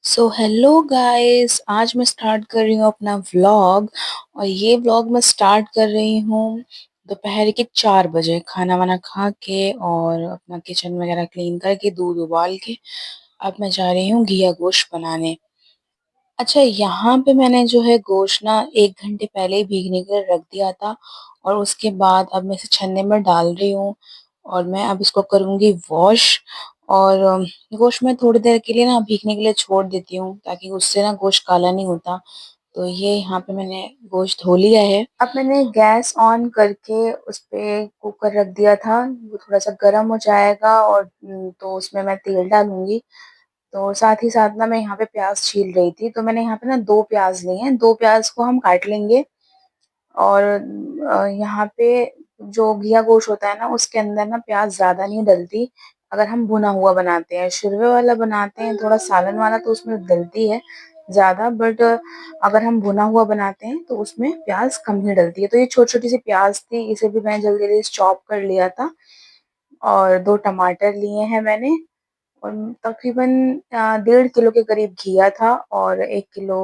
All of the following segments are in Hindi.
सो हेलो गाइस, आज मैं स्टार्ट कर रही हूँ अपना व्लॉग। और ये व्लॉग मैं स्टार्ट कर रही हूँ दोपहर के 4 बजे खाना वाना खा के और अपना किचन वगैरह क्लीन करके दूध उबाल के अब मैं जा रही हूँ घिया गोश्त बनाने। अच्छा, यहाँ पे मैंने जो है गोश्त ना 1 घंटे पहले ही भीगने के लिए रख दिया था और उसके बाद अब मैं इसे छन्ने में डाल रही हूँ और मैं अब इसको करूँगी वॉश। और गोश्त मैं थोड़ी देर के लिए ना भीगने के लिए छोड़ देती हूँ ताकि उससे ना गोश्त काला नहीं होता। तो ये यहाँ पे मैंने गोश्त धो लिया है। अब मैंने गैस ऑन करके उस पे कुकर रख दिया था, वो थोड़ा सा गर्म हो जाएगा और तो उसमें मैं तेल डालूंगी। तो साथ ही साथ ना मैं यहाँ पे प्याज छील रही थी, तो मैंने यहाँ पे ना 2 प्याज लिए हैं, 2 प्याज को हम काट लेंगे। और यहाँ पे जो घिया गोश्त होता है ना उसके अंदर ना प्याज ज्यादा नहीं डलती। अगर हम भुना हुआ बनाते हैं, शुरवे वाला बनाते हैं थोड़ा सालन वाला, तो उसमें डलती है ज्यादा। बट अगर हम भुना हुआ बनाते हैं तो उसमें प्याज कम ही डलती है। तो ये छोटी छोटी सी प्याज थी, इसे भी मैंने जल्दी जल्दी चॉप कर लिया था। और 2 टमाटर लिए हैं मैंने। और तकरीबन 1.5 किलो के करीब घिया था और 1 किलो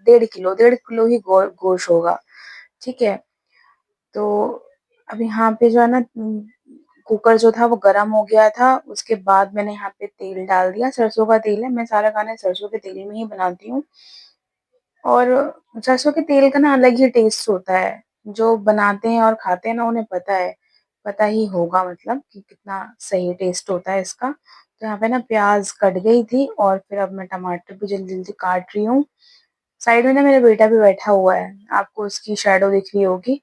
1.5 किलो ही गोश्त होगा। ठीक है। तो अब यहाँ पे जो है ना कुकर जो था वो गर्म हो गया था। उसके बाद मैंने यहाँ पे तेल डाल दिया, सरसों का तेल है, मैं सारा खाना सरसों के तेल में ही बनाती हूँ। और सरसों के तेल का ना अलग ही टेस्ट होता है। जो बनाते हैं और खाते हैं ना उन्हें पता है, पता ही होगा मतलब कि कितना सही टेस्ट होता है इसका। तो यहाँ पे ना प्याज कट गई थी और फिर अब मैं टमाटर भी जल्दी जल्दी काट रही हूँ। साइड में ना मेरा बेटा भी बैठा हुआ है, आपको उसकी शैडो दिख रही होगी।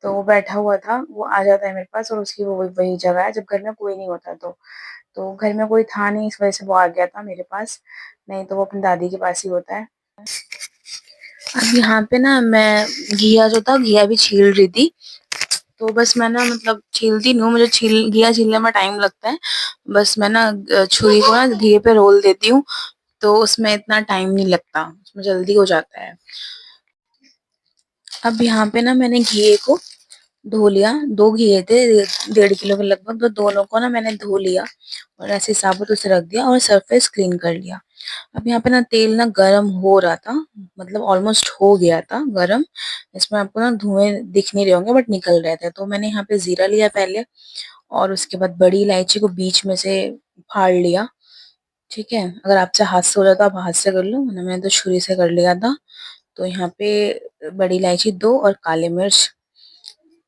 तो वो बैठा हुआ था, वो आ जाता है मेरे पास और उसकी वो वही जगह है जब घर में कोई नहीं होता। तो घर में कोई था नहीं, इस वजह से वो आ गया था मेरे पास, नहीं तो वो अपनी दादी के पास ही होता है। अब यहाँ पे ना मैं घिया जो था घिया भी छील रही थी। तो बस मैं ना मतलब छीलती नहीं हूँ, मुझे घिया छीलने में टाइम लगता है। बस मैं ना छुरी को ना घिये पे रोल देती हूँ, तो उसमें इतना टाइम नहीं लगता, उसमें जल्दी हो जाता है। अब यहाँ पे ना मैंने घिये को धो लिया, 2 घिये थे 1.5 किलो के लगभग, तो दोनों को ना मैंने धो लिया और ऐसे साबुत उसे रख दिया और सरफेस क्लीन कर लिया। अब यहाँ पे ना तेल ना गरम हो रहा था, मतलब ऑलमोस्ट हो गया था गरम। इसमें आपको ना धुएं दिख नहीं रहे होंगे बट निकल रहे थे। तो मैंने यहाँ पे जीरा लिया पहले और उसके बाद बड़ी इलायची को बीच में से फाड़ लिया। ठीक है, अगर आपसे हाथ से हो जाता आप हाथ से कर लो, वरना मैंने तो छुरी से कर लिया था। तो यहाँ पे बड़ी इलायची 2 और काले मिर्च,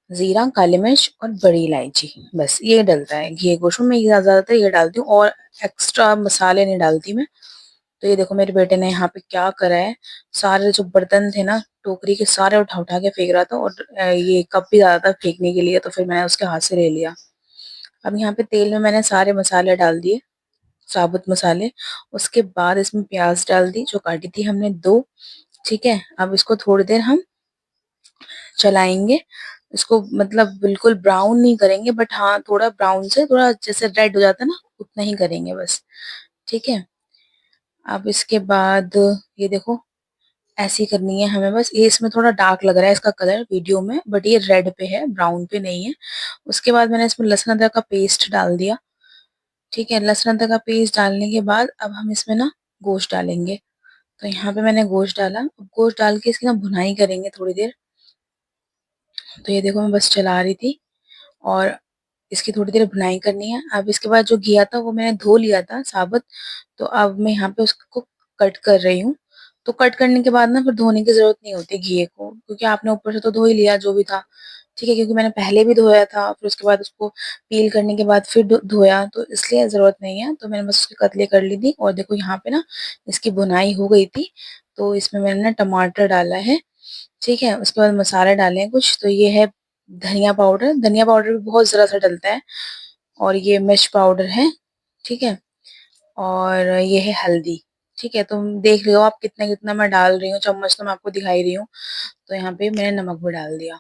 जीरा, काली मिर्च और बड़ी इलायची, बस ये डलता है घी गोशत में। ये ज्यादातर ये डालती हूँ और एक्स्ट्रा मसाले नहीं डालती मैं। तो ये देखो मेरे बेटे ने यहाँ पे क्या करा है, सारे जो बर्तन थे ना टोकरी के सारे उठा उठा के फेंक रहा था और ये कप भी ज्यादा था फेंकने के लिए, तो फिर मैंने उसके हाथ से ले लिया। अब यहाँ पे तेल में मैंने सारे मसाले डाल दिए, साबुत मसाले। उसके बाद इसमें प्याज डाल दी जो काटी थी हमने 2। ठीक है, अब इसको थोड़ी देर हम चलाएंगे। इसको मतलब बिल्कुल ब्राउन नहीं करेंगे, बट हाँ थोड़ा ब्राउन से थोड़ा जैसे रेड हो जाता है ना उतना ही करेंगे बस। ठीक है, अब इसके बाद ये देखो ऐसी करनी है हमें बस। ये इसमें थोड़ा डार्क लग रहा है इसका कलर वीडियो में, बट ये रेड पे है, ब्राउन पे नहीं है। उसके बाद मैंने इसमें लहसुन अदरक का पेस्ट डाल दिया। ठीक है, लहसुन अदरक का पेस्ट डालने के बाद अब हम इसमें ना गोश्त डालेंगे। तो यहाँ पे मैंने गोश्त डाला, गोश्त डाल के इसकी ना भुनाई करेंगे थोड़ी देर। तो ये देखो मैं बस चला रही थी और इसकी थोड़ी देर भुनाई करनी है। अब इसके बाद जो घिया था वो मैंने धो लिया था साबुत, तो अब मैं यहाँ पे उसको कट कर रही हूँ। तो कट करने के बाद ना फिर धोने की जरूरत नहीं होती घिये को, क्योंकि आपने ऊपर से तो धो ही लिया जो भी था। ठीक है, क्योंकि मैंने पहले भी धोया था, फिर उसके बाद उसको पील करने के बाद फिर धोया, तो इसलिए जरूरत नहीं है। तो मैंने बस उसकी कतली कर ली थी और देखो यहाँ पे ना इसकी भुनाई हो गई थी। तो इसमें मैंने ना टमाटर डाला है। ठीक है, उसके बाद मसाले डाले हैं कुछ, तो ये है धनिया पाउडर, धनिया पाउडर भी बहुत जरा सा डलता है। और ये मिर्च पाउडर है। ठीक है, और ये है हल्दी। ठीक है, तुम देख लियो आप कितना कितना मैं डाल रही हूँ, चम्मच तो मैं आपको दिखाई रही हूँ। तो यहाँ पे मैंने नमक भी डाल दिया।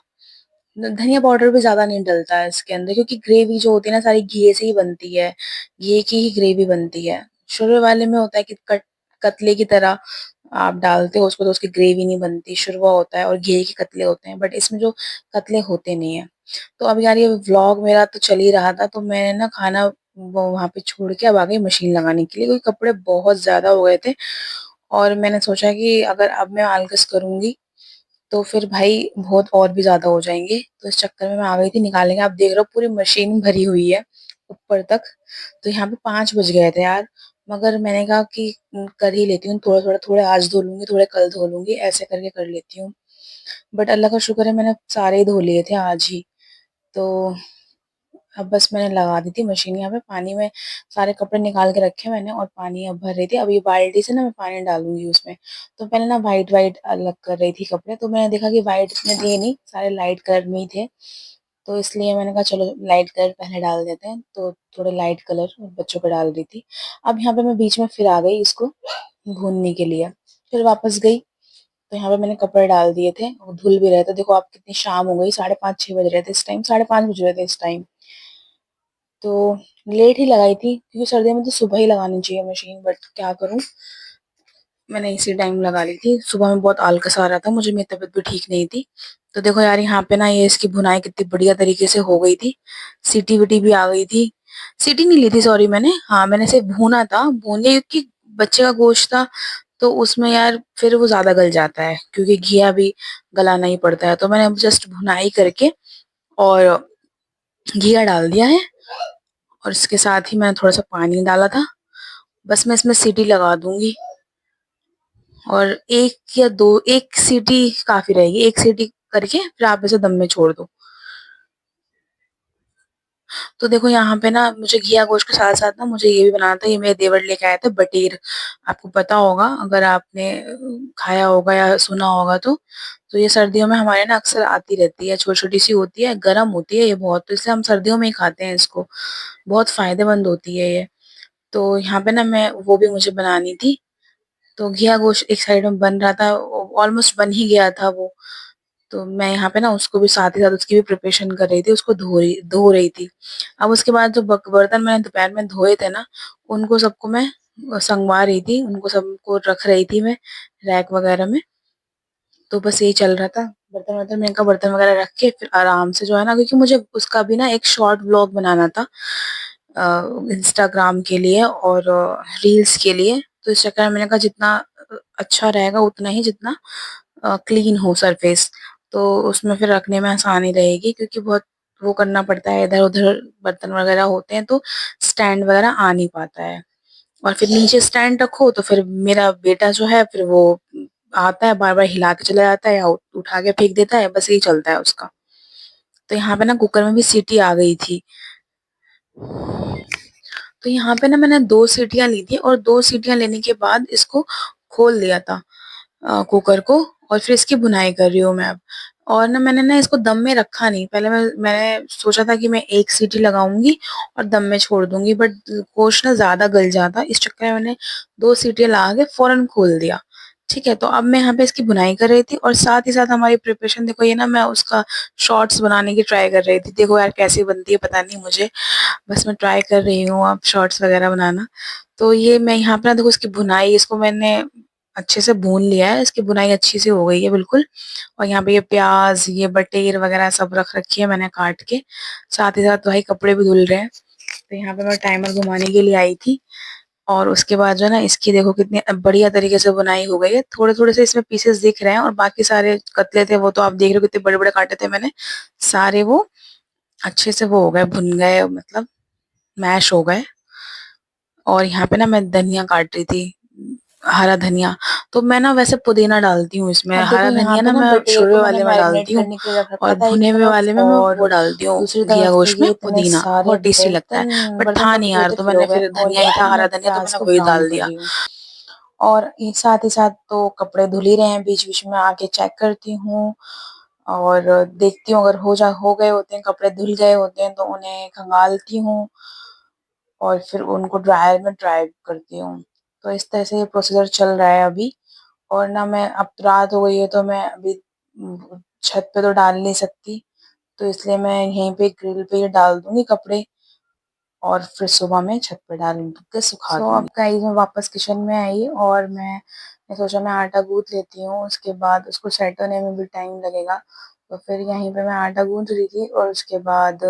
धनिया पाउडर भी ज्यादा नहीं डलता है इसके अंदर, क्योंकि ग्रेवी जो होती है ना सारी घी से ही बनती है, घी की ही ग्रेवी बनती है। शुरू वाले में होता है कि कतले की तरह आप डालते हो उसको तो उसकी ग्रेवी नहीं बनती, शुरवा होता है और घी के कतले होते हैं, बट इसमें जो कतले होते नहीं है। तो अब यार ये व्लॉग मेरा तो चल ही रहा था, तो मैंने ना खाना वो वहाँ पे छोड़ के अब आ गई मशीन लगाने के लिए, क्योंकि कपड़े बहुत ज़्यादा हो गए थे और मैंने सोचा कि अगर अब मैं आलकस करूँगी तो फिर भाई बहुत और भी ज़्यादा हो जाएँगे। तो इस चक्कर में मैं आ गई थी निकालने। आप देख रहे हो पूरी मशीन भरी हुई है ऊपर तक। तो यहाँ पे 5 बज गए थे यार। मगर मैंने कहा कि कर ही लेती हूँ थोड़ा-थोड़ा, थोड़े आज धो लूँगी, थोड़े कल धो लूँगी, ऐसे करके कर लेती हूँ। बट अल्लाह का शुक्र है मैंने सारे ही धो लिए थे आज ही। तो अब बस मैंने लगा दी थी मशीन यहाँ पे, पानी में सारे कपड़े निकाल के रखे मैंने और पानी अब भर रही थी। अब ये बाल्टी से ना मैं पानी डालूँगी उसमें। तो पहले ना व्हाइट-व्हाइट अलग कर रही थी कपड़े, तो मैंने देखा कि व्हाइट इसमें थे नहीं, सारे लाइट कलर में ही थे। तो इसलिए मैंने कहा चलो लाइट कलर पहले डाल देते हैं, तो थोड़े लाइट कलर बच्चों को डाल रही थी। अब यहाँ पे मैं बीच में फिर आ गई इसको भूनने के लिए, फिर वापस गई। तो यहाँ पे मैंने कपड़े डाल दिए थे और धुल भी रहे थे। देखो अब कितनी शाम हो गई, 5:30-6 बज रहे थे इस टाइम, 5:30 बज रहे थे इस टाइम। तो लेट ही लगाई थी क्योंकि सर्दियों में तो सुबह ही लगानी चाहिए मशीन, बट क्या करूँ, मैंने इसी टाइम लगा ली थी। सुबह में बहुत आलकस आ रहा था मुझे, मेरी तबीयत भी ठीक नहीं थी। तो देखो यार यहाँ पे ना ये इसकी भुनाई कितनी बढ़िया तरीके से हो गई थी। सीटी-वीटी भी आ गई थी। सीटी नहीं ली थी सॉरी मैंने, हाँ मैंने सिर्फ भूना था। भून लिया क्योंकि बच्चे का गोश्त था तो उसमें यार फिर वो ज़्यादा गल जाता है क्योंकि घिया भी गलाना ही पड़ता है। तो मैंने जस्ट भुनाई करके और घिया डाल दिया है और इसके साथ ही मैंने थोड़ा-सा पानी डाला था। बस मैं इसमें सीटी लगा दूँगी और 1 या 2 1 सीटी काफ़ी रहेगी। 1 सीटी करके फिर आप इसे दम में छोड़ दो। तो देखो यहाँ पे ना मुझे घिया गोश्त के साथ-साथ ना मुझे ये भी बनाना था, ये मेरे देवर लेके आए थे बटेर। आपको पता होगा अगर आपने खाया होगा या सुना होगा तो। तो ये सर्दियों में हमारे ना अक्सर आती रहती है, छोटी-छोटी सी होती है, गरम होती है ये बहुत, तो इसलिए हम सर्दियों में ही खाते हैं इसको। बहुत फ़ायदेमंद होती है ये। तो यहाँ पे ना मैं वो भी मुझे बनानी थी। तो घिया गोश्त एक साइड में बन रहा था, ऑलमोस्ट बन ही गया था वो। तो मैं यहाँ पे ना उसको भी साथ ही साथ उसकी भी प्रिपरेशन कर रही थी, उसको धो रही थी। अब उसके बाद जो बर्तन मैंने दोपहर में धोए थे ना, उनको सबको मैं संगवा रही थी, उनको सबको रख रही थी मैं रैक वगैरह में। तो बस यही चल रहा था। बर्तन-वर्तन मैंने कहा बर्तन वगैरह रख के फिर आराम से जो है ना, क्योंकि मुझे उसका भी ना एक शॉर्ट व्लॉग बनाना था इंस्टाग्राम के लिए और रील्स के लिए। तो इस चक्कर में मैंने कहा जितना अच्छा रहेगा उतना ही, जितना क्लीन हो सरफेस, तो उसमें फिर रखने में आसानी रहेगी क्योंकि बहुत वो करना पड़ता है, इधर-उधर बर्तन वगैरह होते हैं तो स्टैंड वगैरह आ नहीं पाता है। और फिर नीचे स्टैंड रखो तो फिर मेरा बेटा जो है फिर वो आता है बार-बार हिला के चला जाता है या उठा के फेंक देता है, बस यही चलता है उसका। तो यहाँ पे ना कुकर में भी सीटी आ गई थी। तो यहाँ पे ना मैंने 2 सीटियाँ ली थी और 2 सीटियाँ लेने के बाद इसको खोल दिया था कुकर को और फिर इसकी भुनाई कर रही हूँ मैं अब। और ना मैंने ना इसको दम में रखा नहीं, पहले मैंने सोचा था कि मैं 1 सीटी लगाऊँगी और दम में छोड़ दूँगी, बट गोश्त ना ज़्यादा गल जाता, इस चक्कर में मैंने 2 सीटियाँ लगा के फ़ौरन खोल दिया। ठीक है, तो अब मैं यहाँ पे इसकी भुनाई कर रही थी और साथ ही साथ हमारी प्रिपरेशन देखो, ये ना मैं उसका शॉर्ट्स बनाने की ट्राई कर रही थी। देखो यार कैसी बनती है पता नहीं मुझे, बस मैं ट्राई कर रही हूँ अब शॉर्ट्स वगैरह बनाना। तो ये मैं यहाँ पे ना देखो इसकी भुनाई, इसको मैंने अच्छे से भून लिया है, इसकी भुनाई अच्छी सी हो गई है बिल्कुल। और यहाँ पे ये प्याज़, ये बटेर वगैरह सब रख रखी है मैंने काट के। साथ ही साथ भाई कपड़े भी धुल रहे हैं। तो यहाँ पे मैं टाइमर घुमाने के लिए आई थी और उसके बाद जो है ना इसकी देखो कितनी बढ़िया तरीके से बुनाई हो गई है। थोड़े-थोड़े से इसमें पीसेस दिख रहे हैं और बाकी सारे कतले थे वो तो आप देख रहे हो कितने बड़े-बड़े काटे थे मैंने। सारे वो अच्छे से वो हो गए, भुन गए, मतलब मैश हो गए। और यहाँ पे ना मैं धनिया काट रही थी, हरा धनिया। तो मैं ना वैसे पुदीना डालती हूँ इसमें, अब देखो हरा यहाँ धनिया पे ना ना मैं बटेर को शुरू मैंने वाले में मैरिनेट डालती हूँ करने के लिए रख रखा और था एक भुने हुए तरफ, वाले में मैं वो और डालती हूँ दूसरी घिया तरफ पे गोश्त ये में इतने पुदीना, सारे बहुत टेस्टी लगता है। बट बर्तन था धो नहीं के यार थे तो फिर हो मैंने गए। फिर और धनिया ही यहाँ था, पे मैं हरा धनिया तो प्याज मैंने को वही ब्राउन डाल कर दिया। रही हूँ। और ये साथ ही साथ तो कपड़े धुल ही रहे हैं, बीच-बीच में आके चेक करती हूँ और देखती हूँ अगर हो गए होते हैं, कपड़े धुल गए होते हैं तो उन्हें खंगालती हूँ और फिर उनको ड्रायर में ड्राई करती हूँ। तो इस तरह से ये प्रोसीजर चल रहा है अभी। और ना मैं अब रात हो गई है तो मैं अभी छत पे तो डाल नहीं सकती, तो इसलिए मैं यहीं पे ग्रिल पे ही डाल दूँगी कपड़े और फिर सुबह में छत पे डाल के सुखा दूँगी। अब गाइस मैं वापस किचन में आई और मैं सोचा मैं आटा गूँथ लेती हूँ, उसके बाद उसको सेट होने में भी टाइम लगेगा। तो फिर यहीं पे मैं आटा गूँथ रही थी और उसके बाद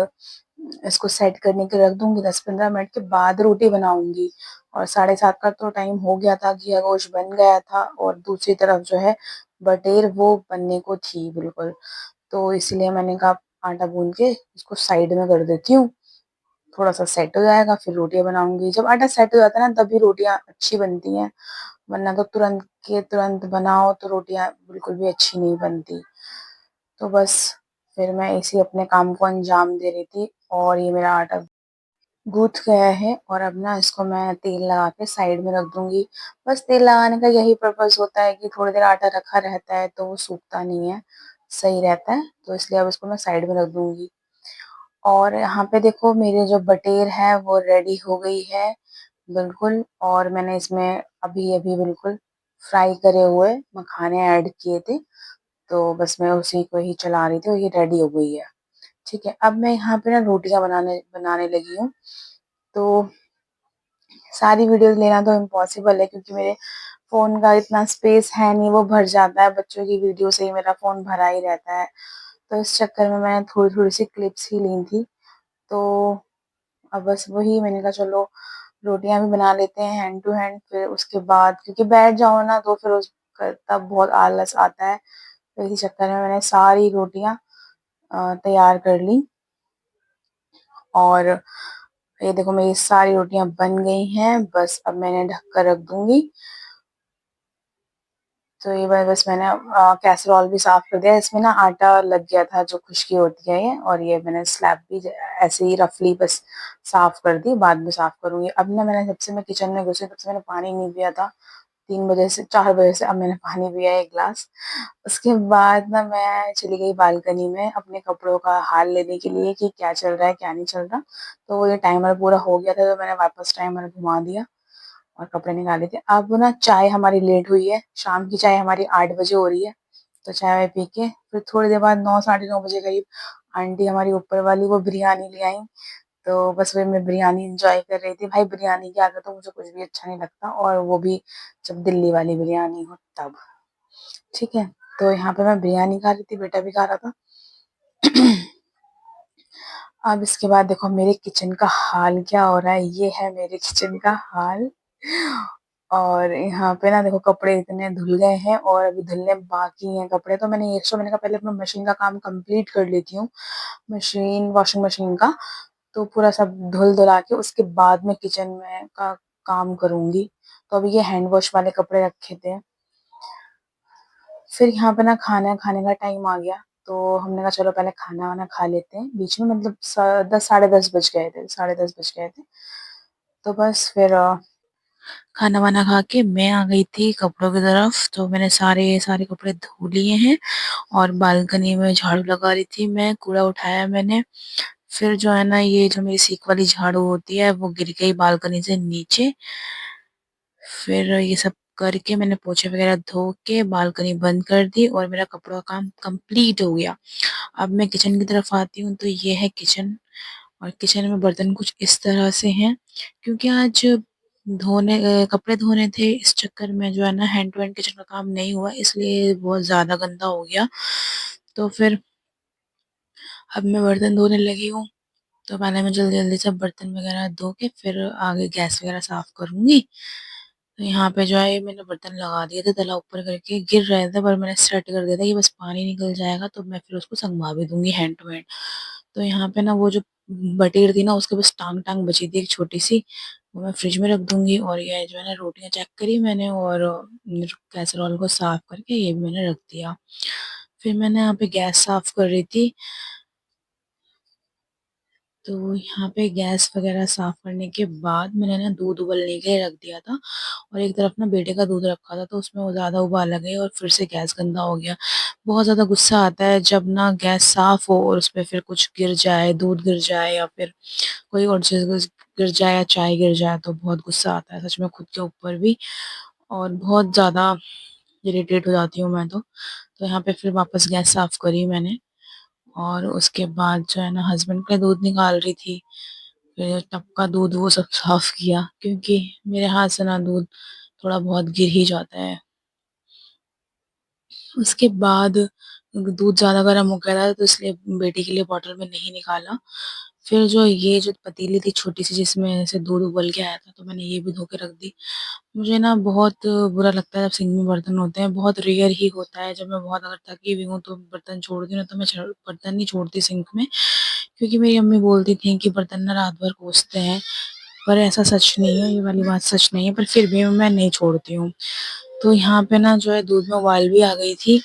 इसको सेट करने के रख दूँगी, 10-15 मिनट के बाद रोटी बनाऊँगी। और 7:30 का तो टाइम हो गया था, घिया गोश्त बन गया था और दूसरी तरफ जो है बटेर वो बनने को थी बिल्कुल। तो इसलिए मैंने कहा आटा गूँध के इसको साइड में कर देती हूँ, थोड़ा-सा सेट हो जाएगा फिर रोटियाँ बनाऊँगी। जब आटा सेट हो जाता है ना तभी रोटियाँ अच्छी बनती हैं, वरना तो तुरंत के तुरंत बनाओ तो रोटियाँ बिल्कुल भी अच्छी नहीं बनती। तो बस फिर मैं इसी अपने काम को अंजाम दे रही थी और ये मेरा आटा गूँथ गया है और अब ना इसको मैं तेल लगा के साइड में रख दूँगी। बस तेल लगाने का यही पर्पज़ होता है कि थोड़ी देर आटा रखा रहता है तो वो सूखता नहीं है, सही रहता है। तो इसलिए अब इसको मैं साइड में रख दूँगी। और यहाँ पे देखो मेरे जो बटेर है वो रेडी हो गई है बिल्कुल, और मैंने इसमें अभी-अभी बिल्कुल फ्राई करे हुए मखाने ऐड किए थे। तो बस मैं उसी को ही चला रही थी और ये रेडी हो गई है। ठीक है, अब मैं यहाँ पे ना रोटियाँ बनाने बनाने लगी हूँ। तो सारी वीडियोज़ लेना तो इम्पॉसिबल है क्योंकि मेरे फ़ोन का इतना स्पेस है नहीं, वो भर जाता है, बच्चों की वीडियो से ही मेरा फ़ोन भरा ही रहता है। तो इस चक्कर में मैंने थोड़ी-थोड़ी सी क्लिप्स ही ली थी। तो अब बस वही मैंने कहा चलो रोटियाँ भी बना लेते हैं हैंड टू हैंड, फिर उसके बाद क्योंकि बैठ जाओ ना तो फिर उस तब बहुत आलस आता है। तो इसी चक्कर में मैंने सारी रोटियाँ तैयार कर ली और ये देखो मेरी सारी रोटियाँ बन गई हैं, बस अब मैं इन्हें ढक कर रख दूँगी। तो ये बार बस मैंने कैसरॉल भी साफ़ कर दिया, इसमें ना आटा लग गया था जो खुश्की होती है ये, और ये मैंने स्लैब भी ऐसे ही रफली बस साफ़ कर दी, बाद में साफ़ करूँगी। अब ना मैंने जब से मैं किचन में घुसी तब से मैंने पानी नहीं पिया था, 3 बजे से 4 बजे से अब मैंने पानी पिया है 1 ग्लास। उसके बाद ना मैं चली गई बालकनी में अपने कपड़ों का हाल लेने के लिए कि क्या चल रहा है, क्या नहीं चल रहा। तो वो ये टाइमर पूरा हो गया था तो मैंने वापस टाइमर घुमा दिया और कपड़े निकाले थे। अब ना चाय हमारी लेट हुई है, शाम की चाय हमारी 8 बजे हो रही है, तो चाय-वाय पी के फिर थोड़ी देर बाद 9 साढ़े 9 बजे करीब आंटी हमारी ऊपर वाली वो बिरयानी ले आईं, तो बस वही मैं बिरयानी एन्जॉय कर रही थी। भाई बिरयानी के आगे तो मुझे कुछ भी अच्छा नहीं लगता और वो भी जब दिल्ली वाली बिरयानी हो तब, ठीक है? तो यहाँ पे मैं बिरयानी खा रही थी, बेटा भी खा रहा था। अब इसके बाद देखो मेरे किचन का हाल क्या हो रहा है, ये है मेरे किचन का हाल। और यहाँ पे ना देखो कपड़े इतने धुल गए हैं और अभी धुलने बाकी हैं कपड़े, तो मैंने कहा पहले अपना मशीन का काम कंप्लीट कर लेती हूँ, वॉशिंग मशीन का, तो पूरा सब धुल-धुला के उसके बाद मैं किचन में का काम करूँगी। तो अभी ये हैंड वॉश वाले कपड़े रखे थे। फिर यहाँ पे ना खाना खाने का टाइम आ गया, तो हमने कहा चलो पहले खाना-वाना खा लेते हैं। बीच में मतलब स 10 साढ़े 10 बज गए थे, साढ़े 10 बज गए थे। तो बस फिर खाना-वाना खा के मैं आ गई थी कपड़ों की तरफ, तो मैंने सारे कपड़े धो लिए हैं और बालकनी में झाड़ू लगा रही थी मैं, कूड़ा उठाया मैंने। फिर जो है ना ये जो मेरी सीक वाली झाड़ू होती है वो गिर गई बालकनी से नीचे। फिर ये सब करके मैंने पोछे वगैरह धो के बालकनी बंद कर दी और मेरा कपड़ों का काम कंप्लीट हो गया। अब मैं किचन की तरफ आती हूँ तो ये है किचन और किचन में बर्तन कुछ इस तरह से हैं क्योंकि आज कपड़े धोने थे, इस चक्कर में जो है ना हैंड टू हैंड किचन का काम नहीं हुआ इसलिए बहुत ज़्यादा गंदा हो गया। तो फिर अब मैं बर्तन धोने लगी हूँ, तो पहले मैं जल्दी-जल्दी से बर्तन वगैरह धो के फिर आगे गैस वगैरह साफ करूँगी। तो यहाँ पे जो है ये मैंने बर्तन लगा दिए थे तला ऊपर करके, गिर रहे थे पर मैंने सेट कर दिया था कि बस पानी निकल जाएगा तो मैं फिर उसको संगवा भी दूँगी हैंड टू हैंड। तो यहाँ पे ना वो जो बटेर थी ना उसके बस टाँग-टाँग बची थी एक छोटी-सी, वो मैं फ्रिज में रख दूँगी और ये जो है ना रोटियाँ चेक करी मैंने और कैसरोल को साफ करके ये भी मैंने रख दिया। फिर मैंने यहाँ पे गैस साफ कर रही थी तो यहाँ पे गैस वगैरह साफ करने के बाद मैंने ना दूध उबलने के लिए रख दिया था और एक तरफ ना बेटे का दूध रखा था तो उसमें वो ज़्यादा उबाल आ गई और फिर से गैस गंदा हो गया। बहुत ज़्यादा गुस्सा आता है जब ना गैस साफ हो और उसपे फिर कुछ गिर जाए, दूध गिर जाए या फिर कोई और चीज़ गिर जाए या चाय गिर जाए तो बहुत गुस्सा आता है सच में खुद के ऊपर भी और बहुत ज़्यादा इरिटेट हो जाती हूँ मैं तो। तो यहाँ पे फिर वापस गैस साफ करी मैंने और उसके बाद जो है ना हस्बैंड का दूध निकाल रही थी। फिर टब का दूध वो सब साफ किया क्योंकि मेरे हाथ से ना दूध थोड़ा बहुत गिर ही जाता है। उसके बाद दूध ज़्यादा गर्म हो गया था तो इसलिए बेटी के लिए बॉटल में नहीं निकाला। फिर जो ये जो पतीली थी छोटी-सी जिसमें ऐसे दूध उबल के आया था, तो मैंने ये भी धो के रख दी। मुझे ना बहुत बुरा लगता है जब सिंक में बर्तन होते हैं, बहुत रेयर ही होता है जब मैं बहुत अगर थकी हुई हूँ तो बर्तन छोड़ती हूँ, ना तो मैं बर्तन नहीं छोड़ती सिंक में, क्योंकि मेरी अम्मी बोलती थी कि बर्तन ना रात भर कोसते हैं, पर ऐसा सच नहीं है, ये वाली बात सच नहीं है, पर फिर भी मैं नहीं छोड़ती हूँ। तो यहाँ पे ना जो है दूध में उबाल भी आ गई थी